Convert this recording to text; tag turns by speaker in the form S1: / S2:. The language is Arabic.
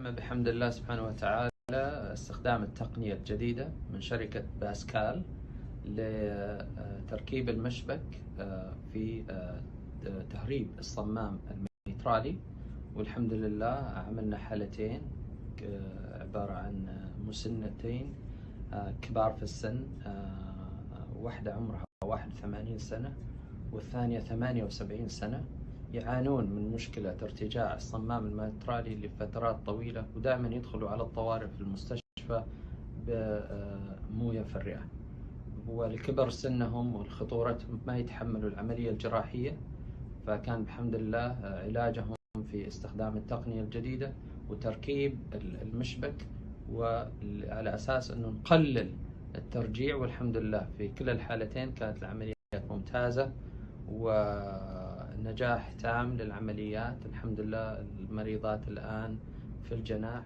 S1: تم بحمد الله سبحانه وتعالى استخدام التقنية الجديدة من شركة باسكال لتركيب المشبك في تهريب الصمام الميترالي. والحمد لله عملنا حالتين عبارة عن مسنتين كبار في السن، واحدة عمرها 81 سنة والثانية 78 سنة، يعانون من مشكلة ارتجاع الصمام الميترالي لفترات طويلة، ودائما يدخلوا على الطوارئ في المستشفى بموية في الرئة، ولكبر سنهم وخطورتهم ما يتحملوا العملية الجراحية. فكان بحمد الله علاجهم في استخدام التقنية الجديدة وتركيب المشبك، وعلى أساس أنه نقلل الترجيع. والحمد لله في كلا الحالتين كانت العمليات ممتازة ونجاح تام للعمليات. الحمد لله المريضات الآن في الجناح.